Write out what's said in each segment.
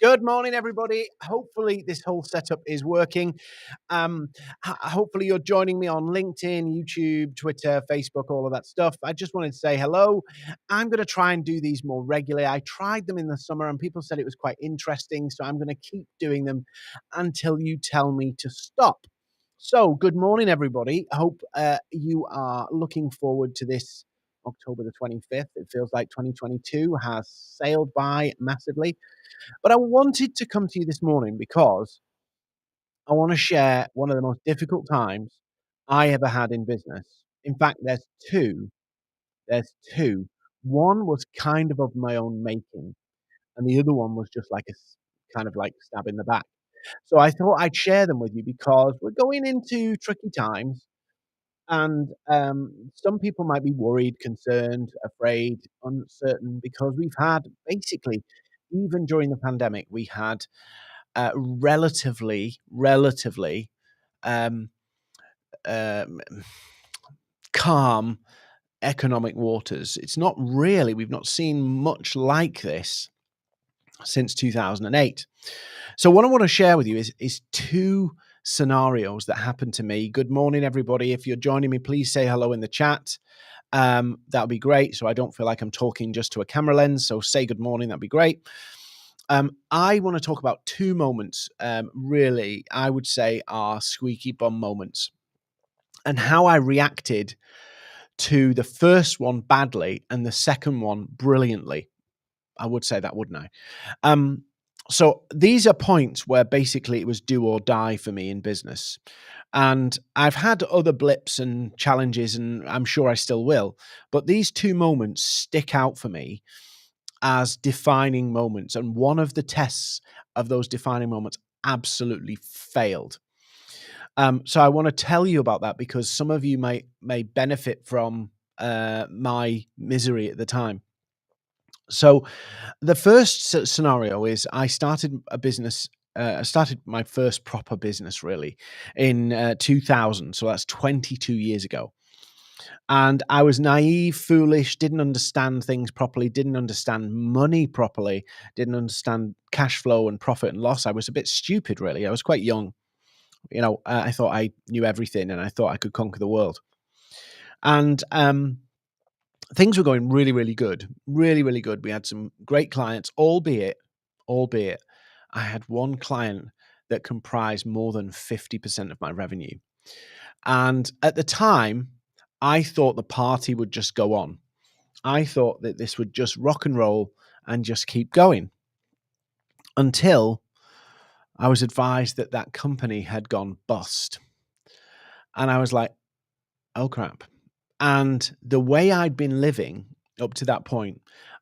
Good morning, everybody. Hopefully, this whole setup is working. Hopefully, you're joining me on LinkedIn, YouTube, Twitter, Facebook, all of that stuff. I just wanted to say hello. I'm going to try and do these more regularly. I tried them in the summer and people said it was quite interesting. So I'm going to keep doing them until you tell me to stop. So, good morning, everybody. I hope you are looking forward to this October the 25th. It feels like 2022 has sailed by massively. But I wanted to come to you this morning because I want to share one of the most difficult times I ever had in business. In fact, there's two. There's two. One was kind of my own making, and the other one was just like kind of like stab in the back. So I thought I'd share them with you because we're going into tricky times, and some people might be worried, concerned, afraid, uncertain because we've had basically, even during the pandemic, we had relatively um, um, calm economic waters. It's not really, we've not seen much like this since 2008. So what I want to share with you is two scenarios that happened to me. Good morning, everybody. If you're joining me, please say hello in the chat. That would be great. So I don't feel like I'm talking just to a camera lens. So say good morning. That'd be great. I want to talk about two moments, really, I would say are squeaky bum moments, and how I reacted to the first one badly and the second one brilliantly. I would say that, wouldn't I? So these are points where basically it was do or die for me in business. And I've had other blips and challenges, and I'm sure I still will. But these two moments stick out for me as defining moments. And one of the tests of those defining moments absolutely failed. So I want to tell you about that because some of you may benefit from my misery at the time. So the first scenario is I started a business. I started my first proper business really in 2000. So that's 22 years ago. And I was naive, foolish, didn't understand things properly, didn't understand money properly, didn't understand cash flow and profit and loss. I was a bit stupid, really. I was quite young. I thought I knew everything and I thought I could conquer the world. And things were going really, really good, really, really good. We had some great clients, albeit I had one client that comprised more than 50% of my revenue. And at the time, I thought the party would just go on. I thought that this would just rock and roll and just keep going until I was advised that that company had gone bust. And I was like, oh crap. And the way I'd been living up to that point,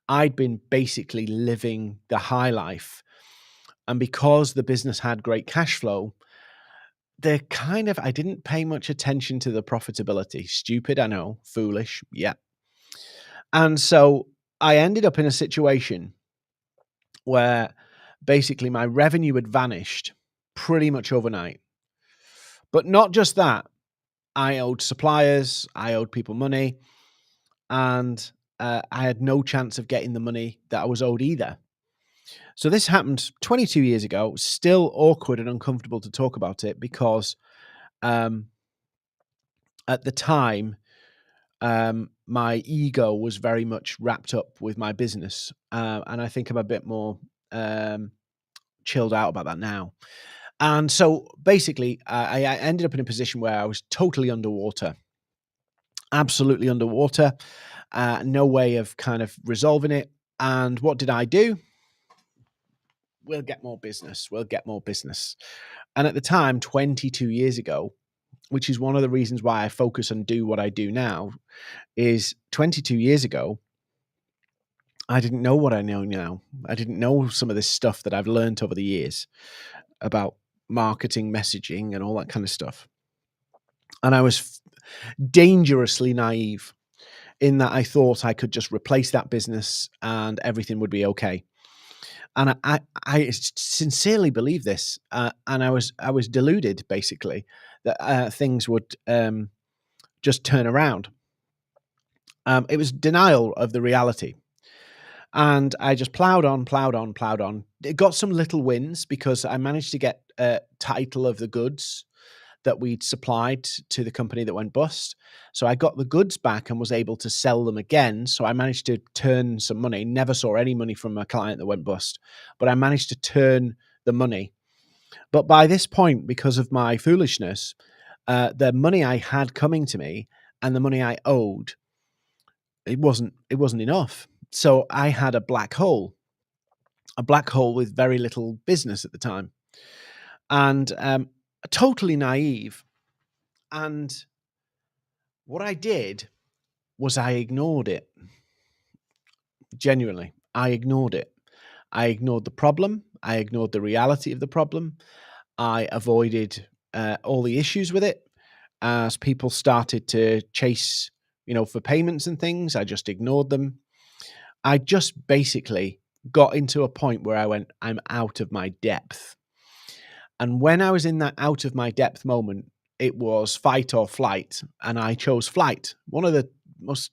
I'd been basically living the high life. And because the business had great cash flow, I didn't pay much attention to the profitability. Stupid, I know, foolish, yeah. And so I ended up in a situation where basically my revenue had vanished pretty much overnight. But not just that, I owed suppliers, I owed people money, and I had no chance of getting the money that I was owed either. So this happened 22 years ago. Still awkward and uncomfortable to talk about it because at the time, my ego was very much wrapped up with my business. And I think I'm a bit more chilled out about that now. And so basically, I ended up in a position where I was totally underwater, absolutely underwater, no way of kind of resolving it. And what did I do? We'll get more business. We'll get more business. And at the time, 22 years ago, which is one of the reasons why I focus and do what I do now, is 22 years ago, I didn't know what I know now. I didn't know some of this stuff that I've learned over the years about marketing, messaging, and all that kind of stuff. And I was dangerously naive in that I thought I could just replace that business and everything would be okay. And I sincerely believe this, and I was deluded basically that things would just turn around. It was denial of the reality. And I just plowed on, plowed on, plowed on. It got some little wins because I managed to get a title of the goods that we'd supplied to the company that went bust. So I got the goods back and was able to sell them again. So I managed to turn some money. Never saw any money from a client that went bust, but I managed to turn the money. But by this point, because of my foolishness, the money I had coming to me and the money I owed, it wasn't enough. So I had a black hole with very little business at the time, and totally naive. And what I did was I ignored it. Genuinely, I ignored it. I ignored the problem. I ignored the reality of the problem. I avoided all the issues with it. As people started to chase, for payments and things, I just ignored them. I just basically got into a point where I went, I'm out of my depth. And when I was in that out of my depth moment, it was fight or flight. And I chose flight. One of the most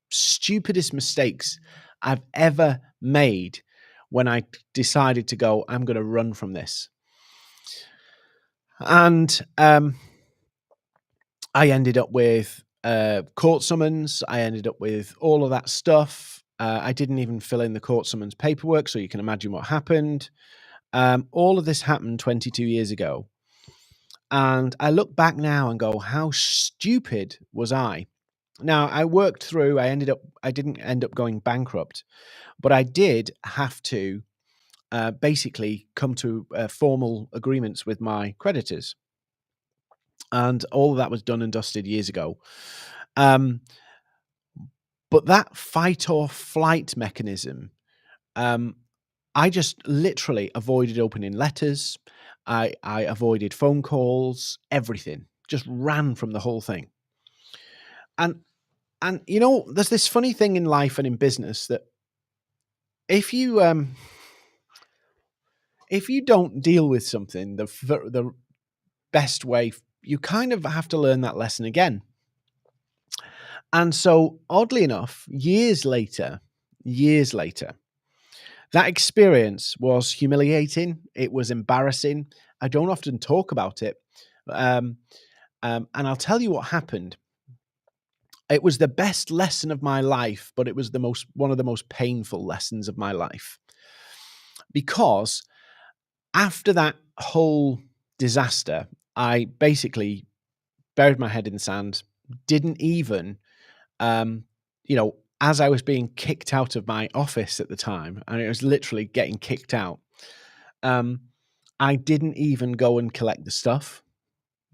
stupidest mistakes I've ever made when I decided to go, I'm going to run from this. And I ended up with court summons. I ended up with all of that stuff. I didn't even fill in the court summons paperwork, so you can imagine what happened. All of this happened 22 years ago. And I look back now and go, how stupid was I? Now, I worked through, I didn't end up going bankrupt, but I did have to basically come to formal agreements with my creditors. And all of that was done and dusted years ago. But that fight or flight mechanism, I just literally avoided opening letters. I avoided phone calls, everything. Just ran from the whole thing. And there's this funny thing in life and in business that if you don't deal with something the best way, you kind of have to learn that lesson again. And so, oddly enough, years later, that experience was humiliating. It was embarrassing. I don't often talk about it. And I'll tell you what happened. It was the best lesson of my life, but it was one of the most painful lessons of my life. Because after that whole disaster, I basically buried my head in the sand, didn't even, as I was being kicked out of my office at the time, and it was literally getting kicked out, I didn't even go and collect the stuff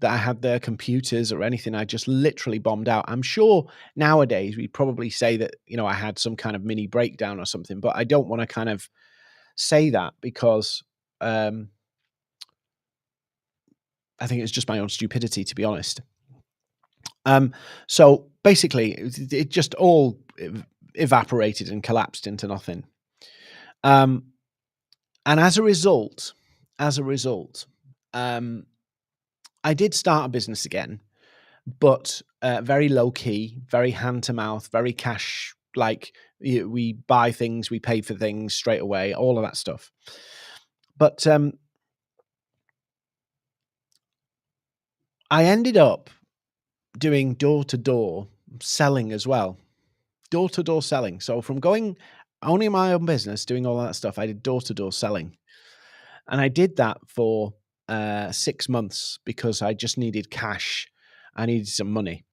that I had there, computers or anything. I just literally bombed out. I'm sure nowadays we'd probably say that, I had some kind of mini breakdown or something, but I don't want to kind of say that because I think it's just my own stupidity, to be honest. So basically, it just all evaporated and collapsed into nothing. And as a result, I did start a business again, but very low key, very hand to mouth, very cash. Like we buy things, we pay for things straight away, all of that stuff. But I ended up doing door to door selling as well. Door to door selling. So from owning my own business, doing all that stuff, I did door to door selling. And I did that for 6 months because I just needed cash. I needed some money.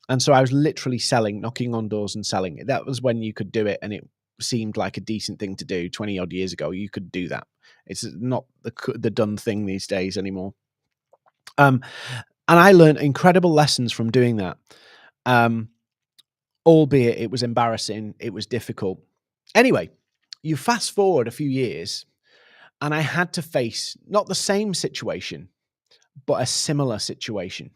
And so I was literally selling, knocking on doors and selling. That was when you could do it and it seemed like a decent thing to do. 20 odd years ago, you could do that. It's not the done thing these days anymore. And I learned incredible lessons from doing that. Albeit it was embarrassing, it was difficult. Anyway, you fast forward a few years, and I had to face not the same situation, but a similar situation.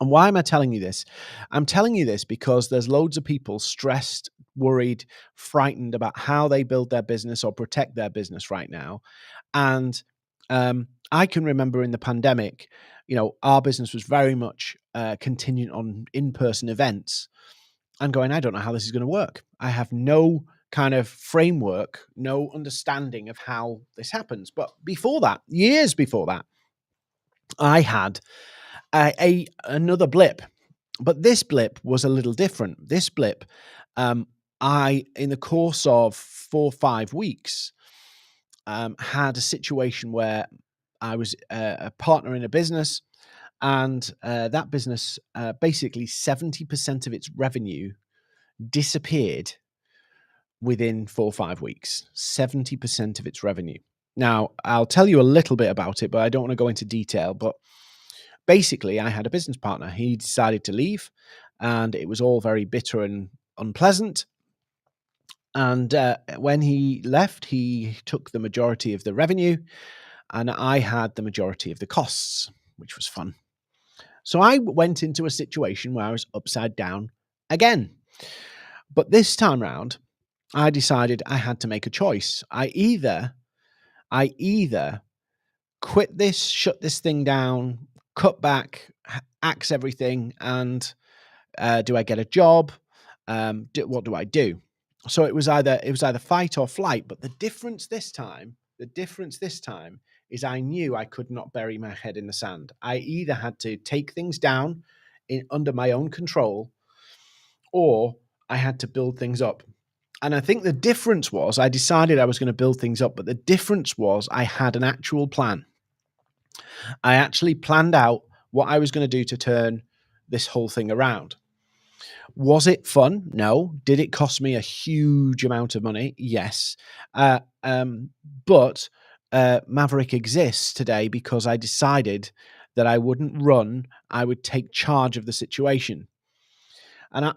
And why am I telling you this? I'm telling you this because there's loads of people stressed, worried, frightened about how they build their business or protect their business right now. And I can remember in the pandemic, our business was very much contingent on in-person events and going, I don't know how this is going to work. I have no kind of framework, no understanding of how this happens. But before that, years before that, I had another blip, but this blip was a little different. This blip, I in the course of 4 or 5 weeks, had a situation where I was a partner in a business, and that business, basically 70% of its revenue disappeared within 4 or 5 weeks. 70% of its revenue. Now, I'll tell you a little bit about it, but I don't want to go into detail. But basically, I had a business partner. He decided to leave, and it was all very bitter and unpleasant. And when he left, he took the majority of the revenue, and I had the majority of the costs, which was fun. So I went into a situation where I was upside down again. But this time round, I decided I had to make a choice. I either quit this, shut this thing down, cut back, axe everything, and do I get a job? What do I do? So it was either fight or flight. But the difference this time is I knew I could not bury my head in the sand. I either had to take things down under my own control, or I had to build things up. And I think the difference was I decided I was going to build things up, but the difference was I had an actual plan. I actually planned out what I was going to do to turn this whole thing around. Was it fun? No. Did it cost me a huge amount of money? Yes. But Maverick exists today because I decided that I wouldn't run. I would take charge of the situation. And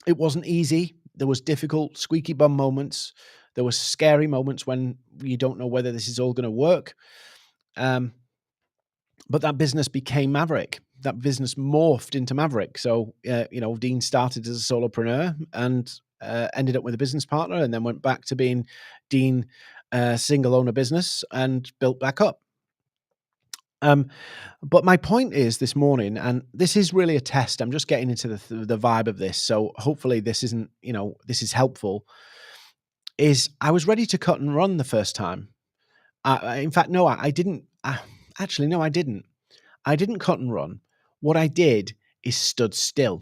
it wasn't easy. There was difficult, squeaky bum moments. There was scary moments when you don't know whether this is all going to work. But that business became Maverick. That business morphed into Maverick. So, Dean started as a solopreneur and ended up with a business partner, and then went back to being Dean, single owner business, and built back up. But my point is this morning, and this is really a test. I'm just getting into the vibe of this. So hopefully this isn't, this is helpful. Is I was ready to cut and run the first time. In fact, no, I didn't. Actually, no, I didn't. I didn't cut and run. What I did is stood still.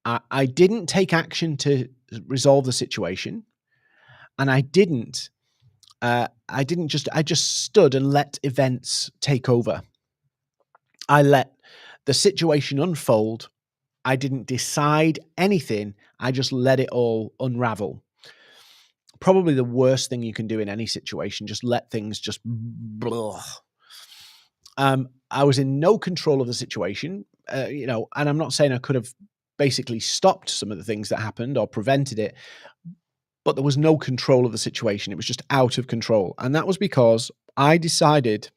I didn't take action to resolve the situation, and I just stood and let events take over. I let the situation unfold. I didn't decide anything. I just let it all unravel. Probably the worst thing you can do in any situation, just let things just blah. I was in no control of the situation, and I'm not saying I could have basically stopped some of the things that happened or prevented it, but there was no control of the situation. It was just out of control. And that was because I decided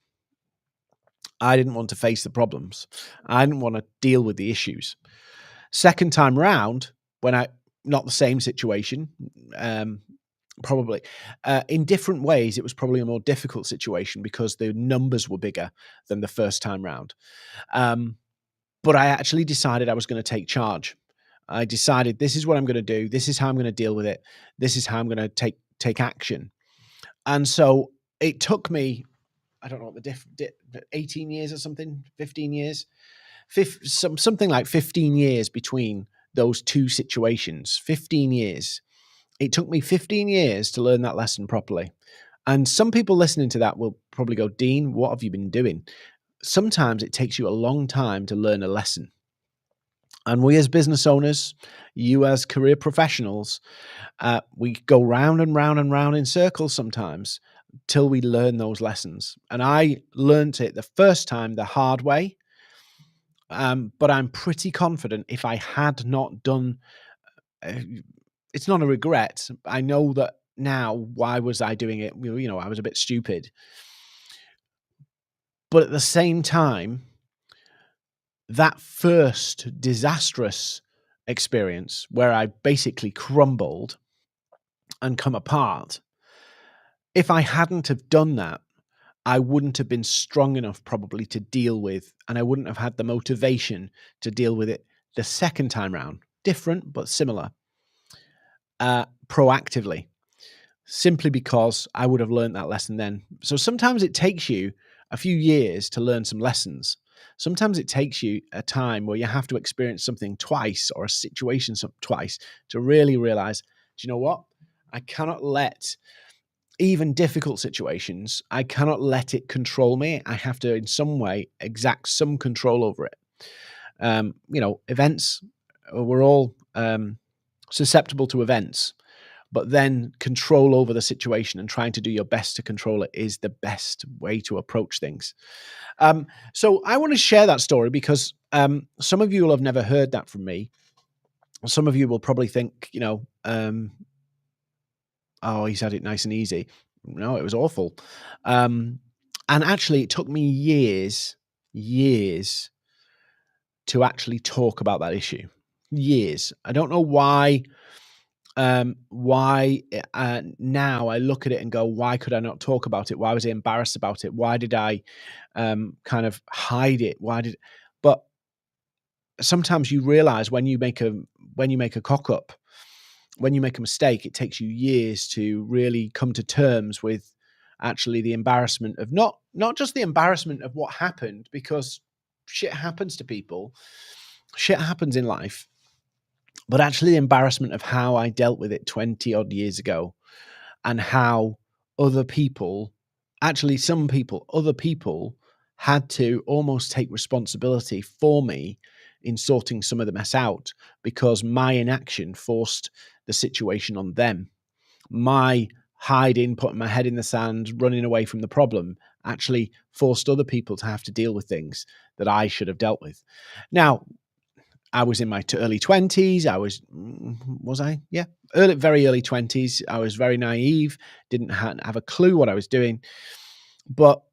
I didn't want to face the problems. I didn't want to deal with the issues. Second time round, not the same situation, probably in different ways, it was probably a more difficult situation because the numbers were bigger than the first time round. But I actually decided I was going to take charge. I decided this is what I'm going to do. This is how I'm going to deal with it. This is how I'm going to take action. And so it took me, I don't know what 18 years or something, 15 years, something like 15 years between those two situations. 15 years. It took me 15 years to learn that lesson properly. And some people listening to that will probably go, Dean, what have you been doing? Sometimes it takes you a long time to learn a lesson. And we as business owners, you as career professionals, we go round and round and round in circles sometimes till we learn those lessons. And I learned it the first time the hard way. But I'm pretty confident if I had not done, it's not a regret. I know that now, why was I doing it? I was a bit stupid. But at the same time, that first disastrous experience where I basically crumbled and come apart, if I hadn't have done that, I wouldn't have been strong enough probably to deal with, and I wouldn't have had the motivation to deal with it the second time round. Different, but similar. proactively, simply because I would have learned that lesson then. So sometimes it takes you a few years to learn some lessons. Sometimes it takes you a time where you have to experience something twice or a situation twice to really realize, do you know what? I cannot let even difficult situations, I cannot let it control me. I have to, in some way, exact some control over it. Events, we're all susceptible to events, but then control over the situation and trying to do your best to control it is the best way to approach things. So I want to share that story because some of you will have never heard that from me. Some of you will probably think, oh, he's had it nice and easy. No, it was awful. And actually, it took me years to actually talk about that issue. Years. I don't know why. Now I look at it and go, why could I not talk about it? Why was I embarrassed about it? Why did I kind of hide it? But sometimes you realize when you make a cock up, when you make a mistake, it takes you years to really come to terms with actually the embarrassment of not just the embarrassment of what happened, because shit happens to people, shit happens in life, but actually the embarrassment of how I dealt with it 20 odd years ago, and how other people, actually other people had to almost take responsibility for me in sorting some of the mess out, because my inaction forced the situation on them. My hiding, putting my head in the sand, running away from the problem actually forced other people to have to deal with things that I should have dealt with. Now, I was in my early 20s. Was I? Yeah. Very early 20s. I was very naive, didn't have a clue what I was doing. But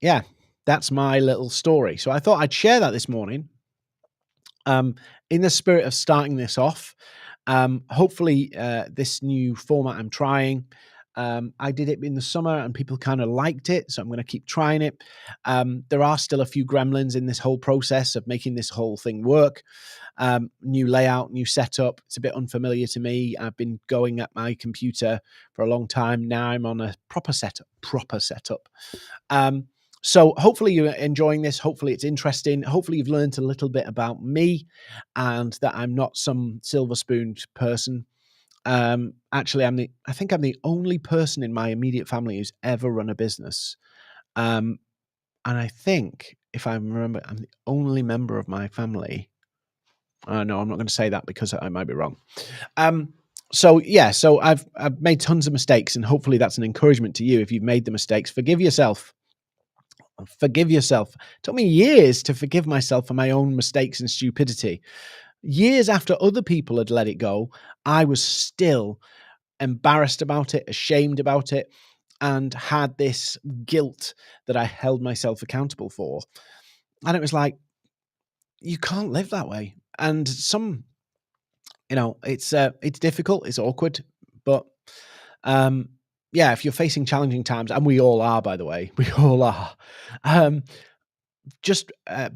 yeah, that's my little story. So I thought I'd share that this morning, in the spirit of starting this off. Hopefully, this new format I'm trying, I did it in the summer and people kind of liked it, so I'm going to keep trying it. There are still a few gremlins in this whole process of making this whole thing work. New layout, new setup. It's a bit unfamiliar to me. I've been going at my computer for a long time. Now I'm on a proper setup. So hopefully you're enjoying this. Hopefully it's interesting. Hopefully you've learned a little bit about me and that I'm not some silver spooned person. Actually, I think I'm the only person in my immediate family who's ever run a business. And I think, if I remember, I'm the only member of my family. No, I'm not going to say that because I might be wrong. So I've made tons of mistakes, and hopefully that's an encouragement to you. If you've made the mistakes, forgive yourself. Forgive yourself. It took me years to forgive myself for my own mistakes and stupidity. Years after other people had let it go, I was still embarrassed about it, ashamed about it, and had this guilt that I held myself accountable for. And it was like, you can't live that way. And it's difficult, it's awkward, but yeah, if you're facing challenging times, and we all are, by the way, we all are, just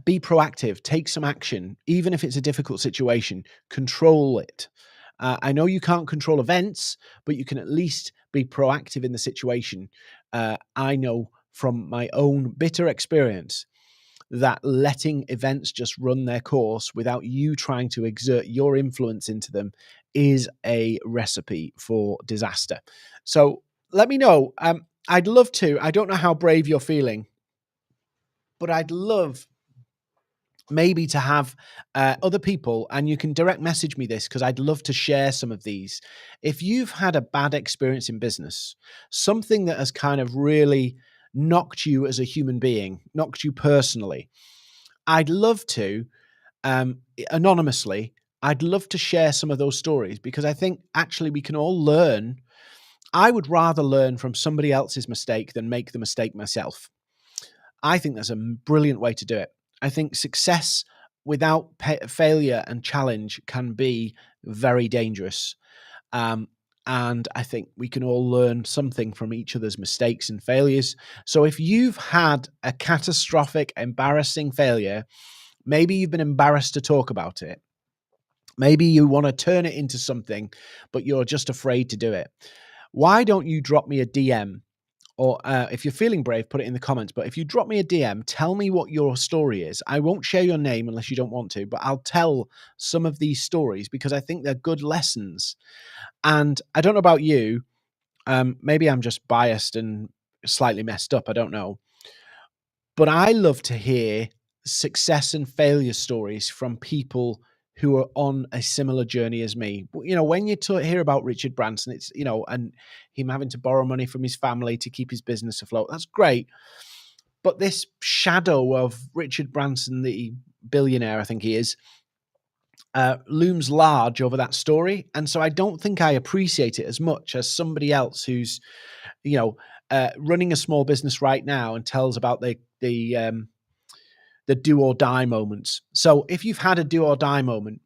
be proactive, take some action, even if it's a difficult situation, control it. I know you can't control events, but you can at least be proactive in the situation. I know from my own bitter experience that letting events just run their course without you trying to exert your influence into them is a recipe for disaster. So let me know. I'd love to. I don't know how brave you're feeling, but I'd love maybe to have other people, and you can direct message me this because I'd love to share some of these. If you've had a bad experience in business, something that has kind of really knocked you as a human being, knocked you personally, I'd love to, anonymously, I'd love to share some of those stories, because I think actually we can all learn. I would rather learn from somebody else's mistake than make the mistake myself. I think that's a brilliant way to do it. I think success without failure and challenge can be very dangerous. And I think we can all learn something from each other's mistakes and failures. So if you've had a catastrophic, embarrassing failure, maybe you've been embarrassed to talk about it, Maybe you want to turn it into something, but you're just afraid to do it. Why don't you drop me a DM? Or if you're feeling brave, put it in the comments. But if you drop me a DM, tell me what your story is. I won't share your name unless you don't want to, but I'll tell some of these stories because I think they're good lessons. And I don't know about you. Maybe I'm just biased and slightly messed up. I don't know. But I love to hear success and failure stories from people who are on a similar journey as me. You know, when you hear about Richard Branson, it's, you know, and him having to borrow money from his family to keep his business afloat. That's great. But this shadow of Richard Branson, the billionaire, I think he is, looms large over that story. And so I don't think I appreciate it as much as somebody else who's, you know, running a small business right now and tells about the do or die moments. So if you've had a do or die moment,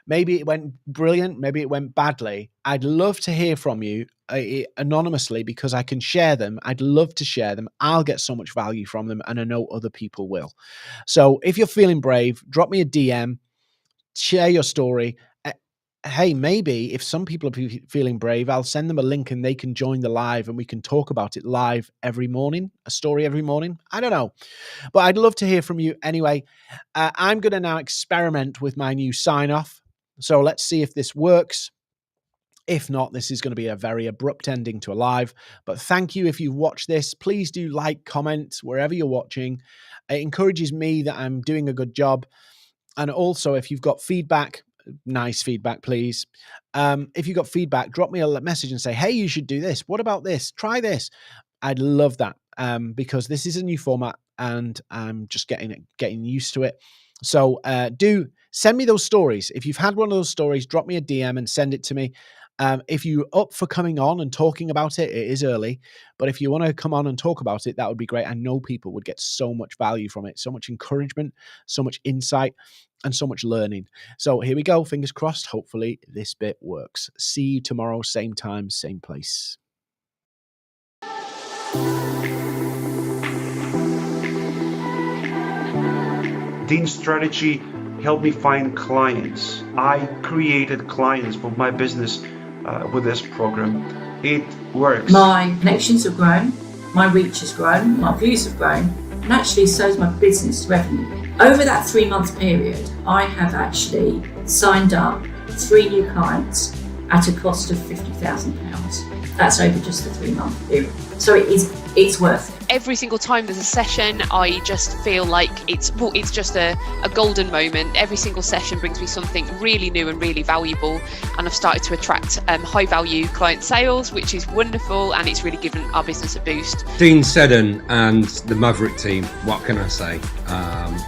maybe it went brilliant, maybe it went badly. I'd love to hear from you anonymously because I can share them. I'd love to share them. I'll get so much value from them, and I know other people will. So if you're feeling brave, drop me a DM, share your story. Hey, maybe if some people are feeling brave, I'll send them a link and they can join the live and we can talk about it live every morning, a story every morning. I don't know, but I'd love to hear from you anyway. I'm going to now experiment with my new sign off. So let's see if this works. If not, this is going to be a very abrupt ending to a live, but thank you. If you've watched this, please do like, comment wherever you're watching. It encourages me that I'm doing a good job. And also if you've got feedback, nice feedback, please. If you got feedback, drop me a message and say, hey, you should do this. What about this? Try this. I'd love that because this is a new format and I'm just getting used to it. So do send me those stories. If you've had one of those stories, drop me a DM and send it to me. If you're up for coming on and talking about it, it is early, but if you want to come on and talk about it, that would be great. I know people would get so much value from it, so much encouragement, so much insight, and so much learning. So here we go. Fingers crossed. Hopefully this bit works. See you tomorrow, same time, same place. Dean's strategy helped me find clients. I created clients for my business with this program. It works. My connections have grown, my reach has grown, my views have grown, and actually so has my business revenue. Over that 3-month period, I have actually signed up 3 new clients at a cost of £50,000. That's over just the 3-month period. So it's worth it. Every single time there's a session, I just feel like it's just a golden moment. Every single session brings me something really new and really valuable, and I've started to attract high value client sales, which is wonderful, and it's really given our business a boost. Dean Seddon and the Maverick team, what can I say?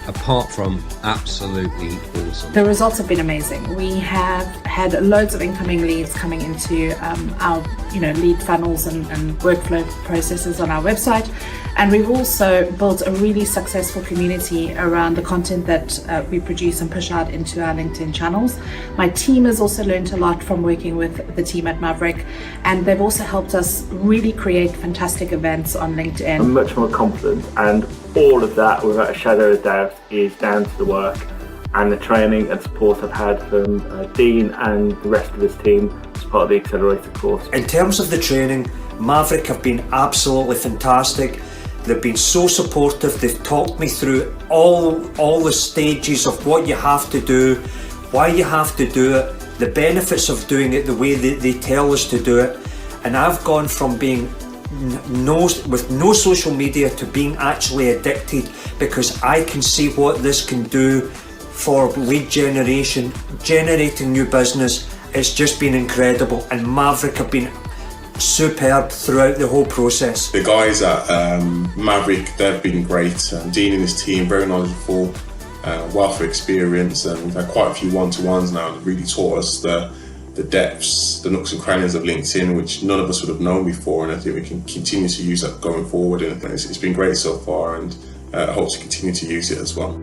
Apart from absolutely awesome. The results have been amazing. We have had loads of incoming leads coming into our lead funnels and workflow processes on our website. And we've also built a really successful community around the content that we produce and push out into our LinkedIn channels. My team has also learned a lot from working with the team at Maverick, and they've also helped us really create fantastic events on LinkedIn. I'm much more confident, and all of that, without a shadow of doubt, is down to the work and the training and support I've had from Dean and the rest of his team as part of the Accelerator course. In terms of the training, Maverick have been absolutely fantastic. They've been so supportive. They've talked me through all the stages of what you have to do, why you have to do it, the benefits of doing it the way they tell us to do it. And I've gone from being with no social media to being actually addicted, because I can see what this can do for lead generation, generating new business. It's just been incredible, and Maverick have been superb throughout the whole process. The guys at Maverick, they've been great. Dean and his team, very knowledgeable, wealth of experience, and we've had quite a few one-to-ones now that really taught us the depths, the nooks and crannies of LinkedIn, which none of us would have known before, and I think we can continue to use that going forward. And it's been great so far, and I hope to continue to use it as well.